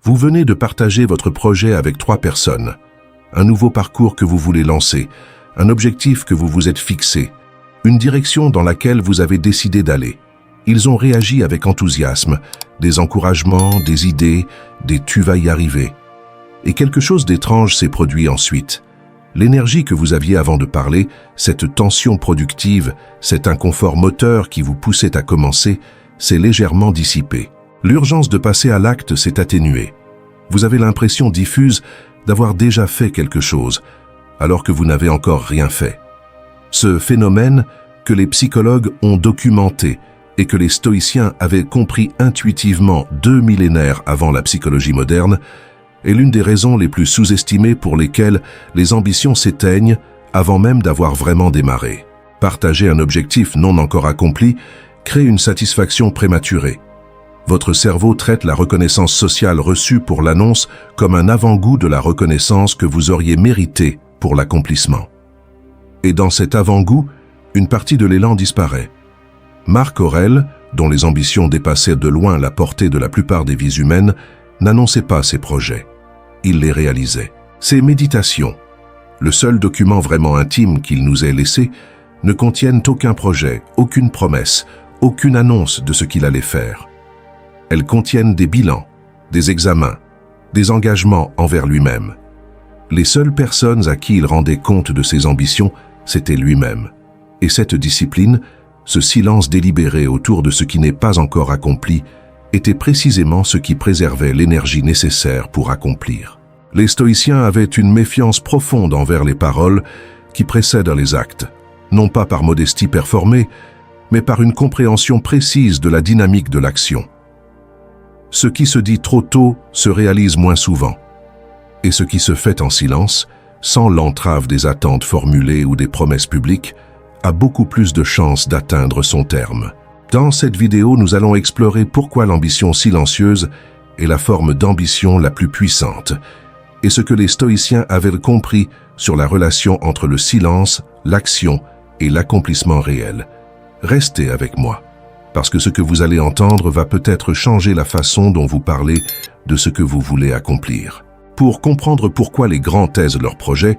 Vous venez de partager votre projet avec 3 personnes. Un nouveau parcours que vous voulez lancer, un objectif que vous vous êtes fixé, une direction dans laquelle vous avez décidé d'aller. Ils ont réagi avec enthousiasme, des encouragements, des idées, des « tu vas y arriver ». Et quelque chose d'étrange s'est produit ensuite. L'énergie que vous aviez avant de parler, cette tension productive, cet inconfort moteur qui vous poussait à commencer, s'est légèrement dissipée. L'urgence de passer à l'acte s'est atténuée. Vous avez l'impression diffuse d'avoir déjà fait quelque chose, alors que vous n'avez encore rien fait. Ce phénomène que les psychologues ont documenté et que les stoïciens avaient compris intuitivement 2 millénaires avant la psychologie moderne, est l'une des raisons les plus sous-estimées pour lesquelles les ambitions s'éteignent avant même d'avoir vraiment démarré. Partager un objectif non encore accompli crée une satisfaction prématurée. Votre cerveau traite la reconnaissance sociale reçue pour l'annonce comme un avant-goût de la reconnaissance que vous auriez méritée pour l'accomplissement. Et dans cet avant-goût, une partie de l'élan disparaît. Marc Aurèle, dont les ambitions dépassaient de loin la portée de la plupart des vies humaines, n'annonçait pas ses projets. Il les réalisait. Ses méditations, le seul document vraiment intime qu'il nous ait laissé, ne contiennent aucun projet, aucune promesse, aucune annonce de ce qu'il allait faire. Elles contiennent des bilans, des examens, des engagements envers lui-même. Les seules personnes à qui il rendait compte de ses ambitions, c'était lui-même. Et cette discipline, ce silence délibéré autour de ce qui n'est pas encore accompli, était précisément ce qui préservait l'énergie nécessaire pour accomplir. Les stoïciens avaient une méfiance profonde envers les paroles qui précèdent les actes, non pas par modestie performée, mais par une compréhension précise de la dynamique de l'action. Ce qui se dit trop tôt se réalise moins souvent, et ce qui se fait en silence, sans l'entrave des attentes formulées ou des promesses publiques, a beaucoup plus de chances d'atteindre son terme. Dans cette vidéo, nous allons explorer pourquoi l'ambition silencieuse est la forme d'ambition la plus puissante et ce que les stoïciens avaient compris sur la relation entre le silence, l'action et l'accomplissement réel. Restez avec moi, parce que ce que vous allez entendre va peut-être changer la façon dont vous parlez de ce que vous voulez accomplir. Pour comprendre pourquoi les grands taisent leur projet,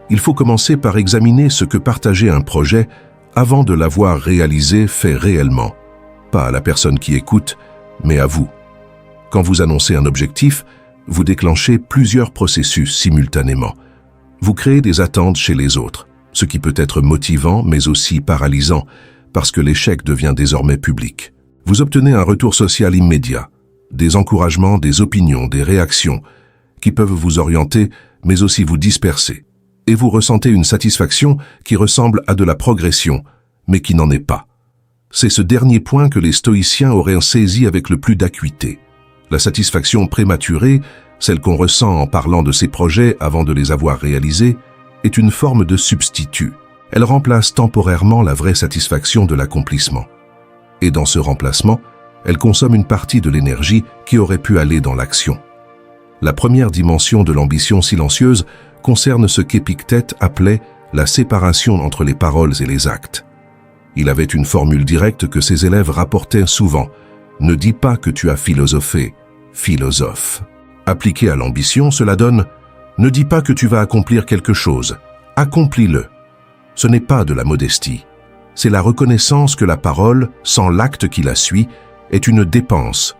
il faut commencer par examiner ce que partager un projet avant de l'avoir réalisé fait réellement. Pas à la personne qui écoute, mais à vous. Quand vous annoncez un objectif, vous déclenchez plusieurs processus simultanément. Vous créez des attentes chez les autres, ce qui peut être motivant mais aussi paralysant, parce que l'échec devient désormais public. Vous obtenez un retour social immédiat, des encouragements, des opinions, des réactions, qui peuvent vous orienter mais aussi vous disperser. Et vous ressentez une satisfaction qui ressemble à de la progression, mais qui n'en est pas. C'est ce dernier point que les stoïciens auraient saisi avec le plus d'acuité. La satisfaction prématurée, celle qu'on ressent en parlant de ses projets avant de les avoir réalisés, est une forme de substitut. Elle remplace temporairement la vraie satisfaction de l'accomplissement. Et dans ce remplacement, elle consomme une partie de l'énergie qui aurait pu aller dans l'action. La première dimension de l'ambition silencieuse concerne ce qu'Épictète appelait la séparation entre les paroles et les actes. Il avait une formule directe que ses élèves rapportaient souvent. Ne dis pas que tu as philosophé, philosophe. Appliqué à l'ambition, cela donne « Ne dis pas que tu vas accomplir quelque chose, accomplis-le ». Ce n'est pas de la modestie. C'est la reconnaissance que la parole, sans l'acte qui la suit, est une dépense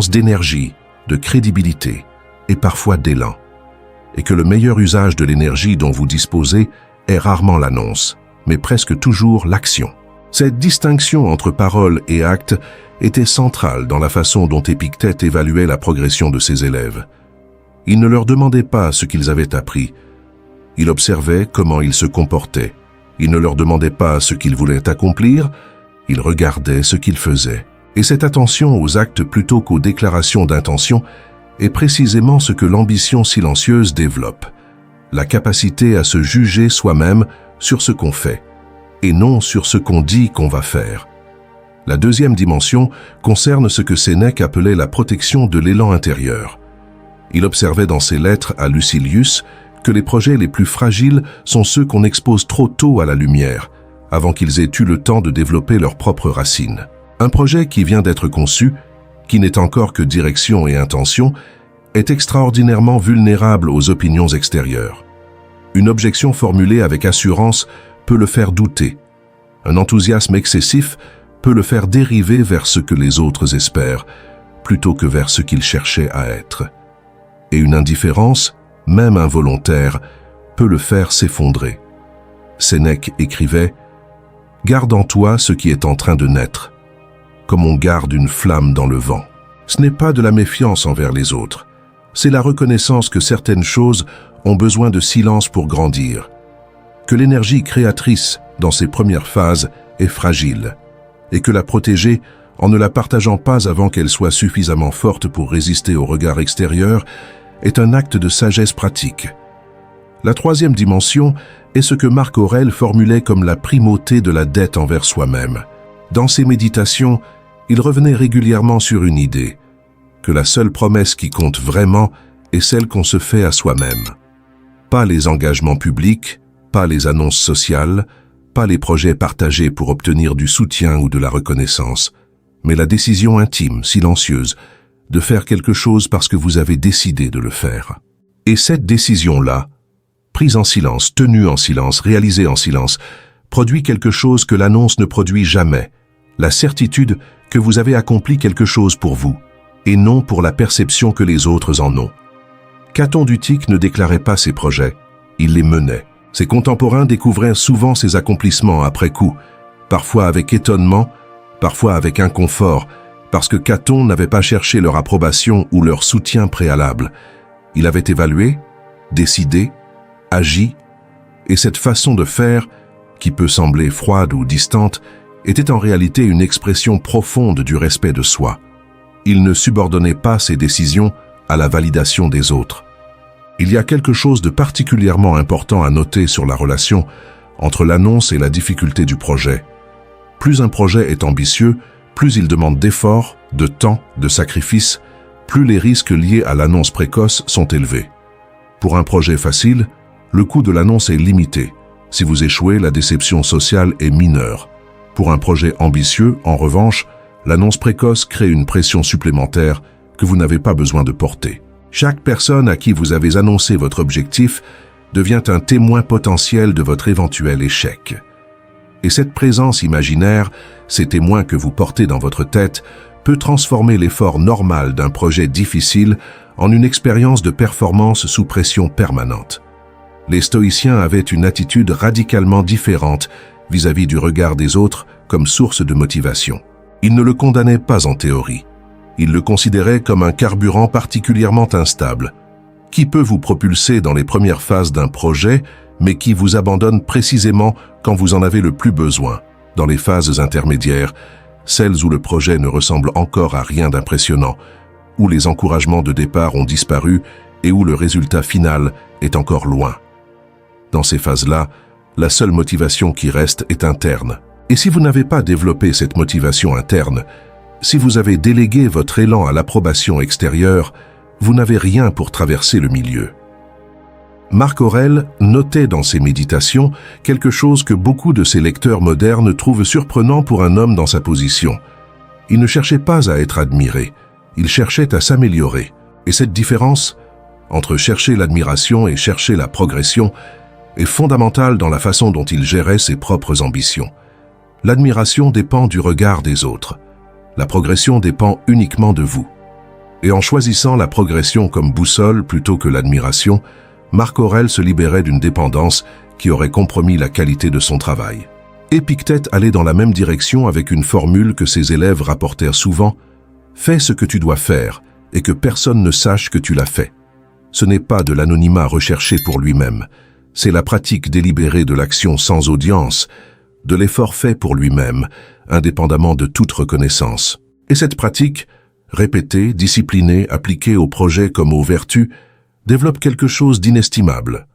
d'énergie, de crédibilité et parfois d'élan. Et que le meilleur usage de l'énergie dont vous disposez est rarement l'annonce, mais presque toujours l'action. Cette distinction entre parole et acte était centrale dans la façon dont Épictète évaluait la progression de ses élèves. Il ne leur demandait pas ce qu'ils avaient appris. Il observait comment ils se comportaient. Il ne leur demandait pas ce qu'ils voulaient accomplir, il regardait ce qu'ils faisaient. Et cette attention aux actes plutôt qu'aux déclarations d'intention est précisément ce que l'ambition silencieuse développe, la capacité à se juger soi-même sur ce qu'on fait, et non sur ce qu'on dit qu'on va faire. La deuxième dimension concerne ce que Sénèque appelait la protection de l'élan intérieur. Il observait dans ses lettres à Lucilius que les projets les plus fragiles sont ceux qu'on expose trop tôt à la lumière, avant qu'ils aient eu le temps de développer leurs propres racines. Un projet qui vient d'être conçu, qui n'est encore que direction et intention, est extraordinairement vulnérable aux opinions extérieures. Une objection formulée avec assurance peut le faire douter. Un enthousiasme excessif peut le faire dériver vers ce que les autres espèrent, plutôt que vers ce qu'il cherchait à être. Et une indifférence, même involontaire, peut le faire s'effondrer. Sénèque écrivait « Garde en toi ce qui est en train de naître, comme on garde une flamme dans le vent. » Ce n'est pas de la méfiance envers les autres, c'est la reconnaissance que certaines choses ont besoin de silence pour grandir, que l'énergie créatrice, dans ses premières phases, est fragile, et que la protéger en ne la partageant pas avant qu'elle soit suffisamment forte pour résister au regard extérieur est un acte de sagesse pratique. La troisième dimension est ce que Marc Aurèle formulait comme la primauté de la dette envers soi-même. Dans ses méditations, il revenait régulièrement sur une idée, que la seule promesse qui compte vraiment est celle qu'on se fait à soi-même. Pas les engagements publics, pas les annonces sociales, pas les projets partagés pour obtenir du soutien ou de la reconnaissance, mais la décision intime, silencieuse, de faire quelque chose parce que vous avez décidé de le faire. Et cette décision-là, prise en silence, tenue en silence, réalisée en silence, produit quelque chose que l'annonce ne produit jamais, la certitude que vous avez accompli quelque chose pour vous, et non pour la perception que les autres en ont. Caton d'Utique ne déclarait pas ses projets, il les menait. Ses contemporains découvraient souvent ses accomplissements après coup, parfois avec étonnement, parfois avec inconfort, parce que Caton n'avait pas cherché leur approbation ou leur soutien préalable. Il avait évalué, décidé, agi, et cette façon de faire, qui peut sembler froide ou distante, était en réalité une expression profonde du respect de soi. Il ne subordonnait pas ses décisions à la validation des autres. Il y a quelque chose de particulièrement important à noter sur la relation entre l'annonce et la difficulté du projet. Plus un projet est ambitieux, plus il demande d'efforts, de temps, de sacrifices, plus les risques liés à l'annonce précoce sont élevés. Pour un projet facile, le coût de l'annonce est limité. Si vous échouez, la déception sociale est mineure. Pour un projet ambitieux, en revanche, l'annonce précoce crée une pression supplémentaire que vous n'avez pas besoin de porter. Chaque personne à qui vous avez annoncé votre objectif devient un témoin potentiel de votre éventuel échec. Et cette présence imaginaire, ces témoins que vous portez dans votre tête, peut transformer l'effort normal d'un projet difficile en une expérience de performance sous pression permanente. Les stoïciens avaient une attitude radicalement différente vis-à-vis du regard des autres comme source de motivation. Ils ne le condamnaient pas en théorie. Ils le considéraient comme un carburant particulièrement instable, qui peut vous propulser dans les premières phases d'un projet, mais qui vous abandonne précisément quand vous en avez le plus besoin, dans les phases intermédiaires, celles où le projet ne ressemble encore à rien d'impressionnant, où les encouragements de départ ont disparu et où le résultat final est encore loin. Dans ces phases-là, la seule motivation qui reste est interne. Et si vous n'avez pas développé cette motivation interne, si vous avez délégué votre élan à l'approbation extérieure, vous n'avez rien pour traverser le milieu. Marc Aurèle notait dans ses méditations quelque chose que beaucoup de ses lecteurs modernes trouvent surprenant pour un homme dans sa position. Il ne cherchait pas à être admiré, il cherchait à s'améliorer. Et cette différence, entre chercher l'admiration et chercher la progression, est fondamentale dans la façon dont il gérait ses propres ambitions. L'admiration dépend du regard des autres. La progression dépend uniquement de vous. Et en choisissant la progression comme boussole plutôt que l'admiration, Marc Aurèle se libérait d'une dépendance qui aurait compromis la qualité de son travail. Épictète allait dans la même direction avec une formule que ses élèves rapportèrent souvent « Fais ce que tu dois faire et que personne ne sache que tu l'as fait ». Ce n'est pas de l'anonymat recherché pour lui-même, c'est la pratique délibérée de l'action sans audience, de l'effort fait pour lui-même, indépendamment de toute reconnaissance. Et cette pratique, répétée, disciplinée, appliquée aux projets comme aux vertus, développe quelque chose d'inestimable.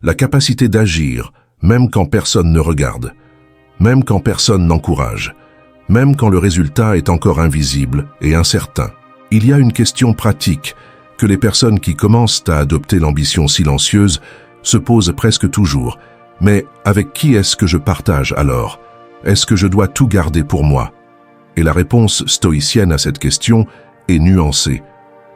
La capacité d'agir, même quand personne ne regarde, même quand personne n'encourage, même quand le résultat est encore invisible et incertain. Il y a une question pratique que les personnes qui commencent à adopter l'ambition silencieuse se posent presque toujours. Mais avec qui est-ce que je partage alors? Est-ce que je dois tout garder pour moi? Et la réponse stoïcienne à cette question est nuancée.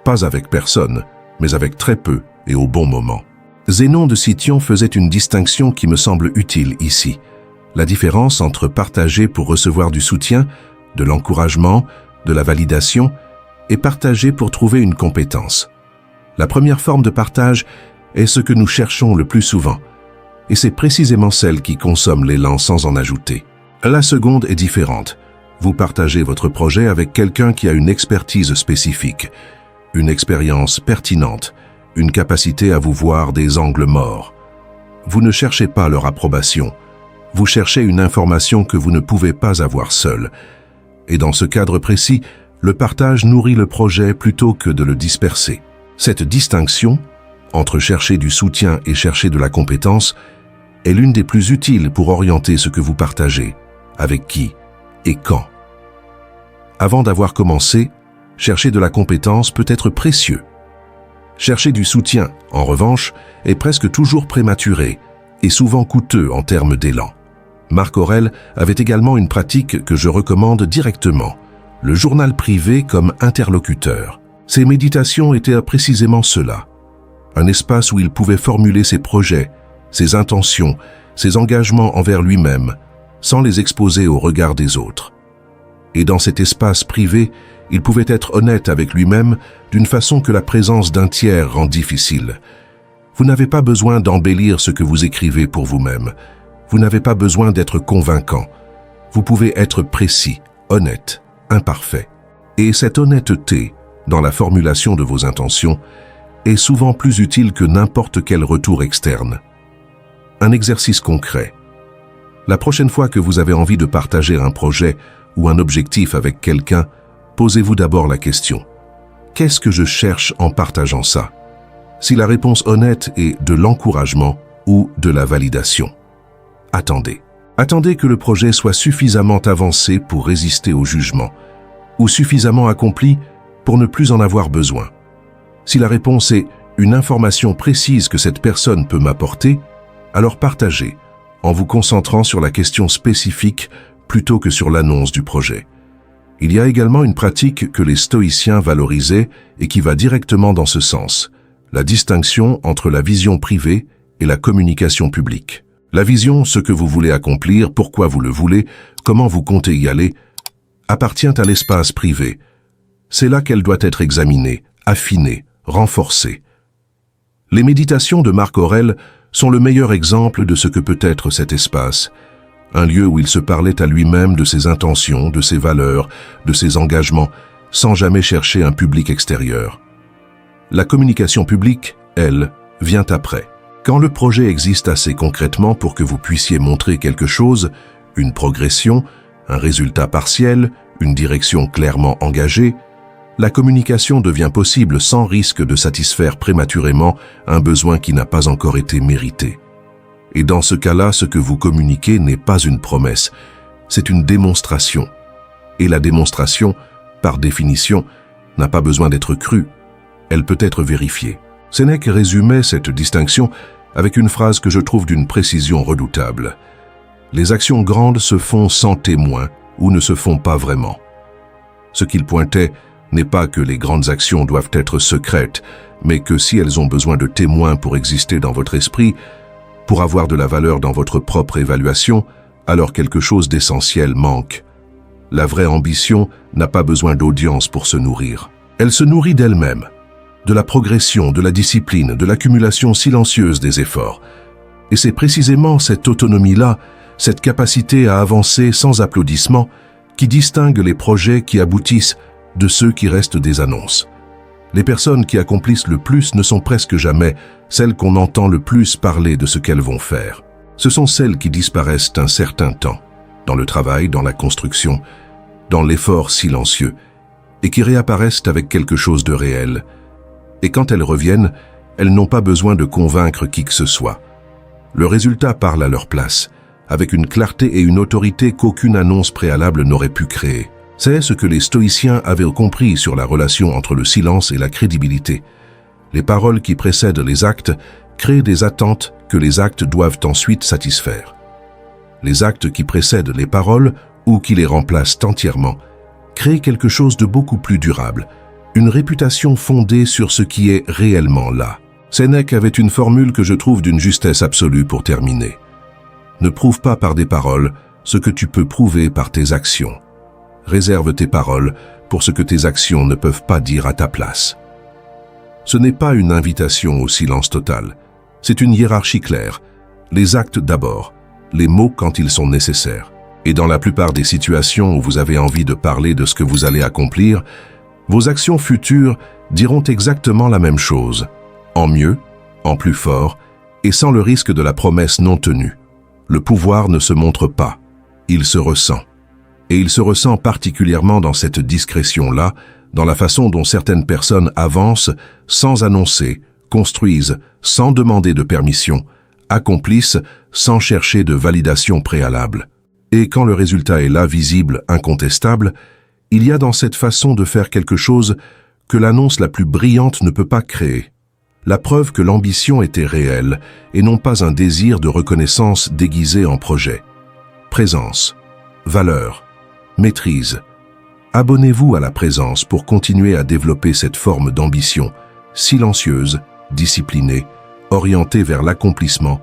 Pas avec personne, mais avec très peu et au bon moment. Zénon de Cityon faisait une distinction qui me semble utile ici. La différence entre partager pour recevoir du soutien, de l'encouragement, de la validation, et partager pour trouver une compétence. La première forme de partage est ce que nous cherchons le plus souvent, et c'est précisément celle qui consomme l'élan sans en ajouter. La seconde est différente. Vous partagez votre projet avec quelqu'un qui a une expertise spécifique, une expérience pertinente, une capacité à vous voir des angles morts. Vous ne cherchez pas leur approbation, vous cherchez une information que vous ne pouvez pas avoir seul. Et dans ce cadre précis, le partage nourrit le projet plutôt que de le disperser. Cette distinction, entre chercher du soutien et chercher de la compétence, est l'une des plus utiles pour orienter ce que vous partagez, avec qui et quand. Avant d'avoir commencé, chercher de la compétence peut être précieux. Chercher du soutien, en revanche, est presque toujours prématuré et souvent coûteux en termes d'élan. Marc Aurèle avait également une pratique que je recommande directement, le journal privé comme interlocuteur. Ses méditations étaient précisément cela, un espace où il pouvait formuler ses projets, ses intentions, ses engagements envers lui-même, sans les exposer au regard des autres. Et dans cet espace privé, il pouvait être honnête avec lui-même d'une façon que la présence d'un tiers rend difficile. Vous n'avez pas besoin d'embellir ce que vous écrivez pour vous-même. Vous n'avez pas besoin d'être convaincant. Vous pouvez être précis, honnête, imparfait. Et cette honnêteté, dans la formulation de vos intentions, est souvent plus utile que n'importe quel retour externe. Un exercice concret. La prochaine fois que vous avez envie de partager un projet ou un objectif avec quelqu'un, posez-vous d'abord la question: qu'est-ce que je cherche en partageant ça? Si la réponse honnête est de l'encouragement ou de la validation, attendez. Attendez que le projet soit suffisamment avancé pour résister au jugement, ou suffisamment accompli pour ne plus en avoir besoin. Si la réponse est une information précise que cette personne peut m'apporter, alors partagez, en vous concentrant sur la question spécifique plutôt que sur l'annonce du projet. Il y a également une pratique que les stoïciens valorisaient et qui va directement dans ce sens, la distinction entre la vision privée et la communication publique. La vision, ce que vous voulez accomplir, pourquoi vous le voulez, comment vous comptez y aller, appartient à l'espace privé. C'est là qu'elle doit être examinée, affinée, renforcée. Les méditations de Marc Aurèle sont le meilleur exemple de ce que peut être cet espace, un lieu où il se parlait à lui-même de ses intentions, de ses valeurs, de ses engagements, sans jamais chercher un public extérieur. La communication publique, elle, vient après. Quand le projet existe assez concrètement pour que vous puissiez montrer quelque chose, une progression, un résultat partiel, une direction clairement engagée, la communication devient possible sans risque de satisfaire prématurément un besoin qui n'a pas encore été mérité. Et dans ce cas-là, ce que vous communiquez n'est pas une promesse, c'est une démonstration. Et la démonstration, par définition, n'a pas besoin d'être crue, elle peut être vérifiée. Sénèque résumait cette distinction avec une phrase que je trouve d'une précision redoutable. Les actions grandes se font sans témoin ou ne se font pas vraiment. Ce qu'il pointait n'est pas que les grandes actions doivent être secrètes, mais que si elles ont besoin de témoins pour exister dans votre esprit, pour avoir de la valeur dans votre propre évaluation, alors quelque chose d'essentiel manque. La vraie ambition n'a pas besoin d'audience pour se nourrir. Elle se nourrit d'elle-même, de la progression, de la discipline, de l'accumulation silencieuse des efforts. Et c'est précisément cette autonomie-là, cette capacité à avancer sans applaudissements, qui distingue les projets qui aboutissent de ceux qui restent des annonces. Les personnes qui accomplissent le plus ne sont presque jamais celles qu'on entend le plus parler de ce qu'elles vont faire. Ce sont celles qui disparaissent un certain temps, dans le travail, dans la construction, dans l'effort silencieux, et qui réapparaissent avec quelque chose de réel. Et quand elles reviennent, elles n'ont pas besoin de convaincre qui que ce soit. Le résultat parle à leur place, avec une clarté et une autorité qu'aucune annonce préalable n'aurait pu créer. C'est ce que les stoïciens avaient compris sur la relation entre le silence et la crédibilité. Les paroles qui précèdent les actes créent des attentes que les actes doivent ensuite satisfaire. Les actes qui précèdent les paroles ou qui les remplacent entièrement créent quelque chose de beaucoup plus durable, une réputation fondée sur ce qui est réellement là. Sénèque avait une formule que je trouve d'une justesse absolue pour terminer. Ne prouve pas par des paroles ce que tu peux prouver par tes actions. Réserve tes paroles pour ce que tes actions ne peuvent pas dire à ta place. Ce n'est pas une invitation au silence total, c'est une hiérarchie claire. Les actes d'abord, les mots quand ils sont nécessaires. Et dans la plupart des situations où vous avez envie de parler de ce que vous allez accomplir, vos actions futures diront exactement la même chose, en mieux, en plus fort, et sans le risque de la promesse non tenue. Le pouvoir ne se montre pas, il se ressent. Et il se ressent particulièrement dans cette discrétion-là, dans la façon dont certaines personnes avancent sans annoncer, construisent sans demander de permission, accomplissent sans chercher de validation préalable. Et quand le résultat est là, visible, incontestable, il y a dans cette façon de faire quelque chose que l'annonce la plus brillante ne peut pas créer. La preuve que l'ambition était réelle et non pas un désir de reconnaissance déguisé en projet. Présence, valeur, maîtrise. Abonnez-vous à la présence pour continuer à développer cette forme d'ambition, silencieuse, disciplinée, orientée vers l'accomplissement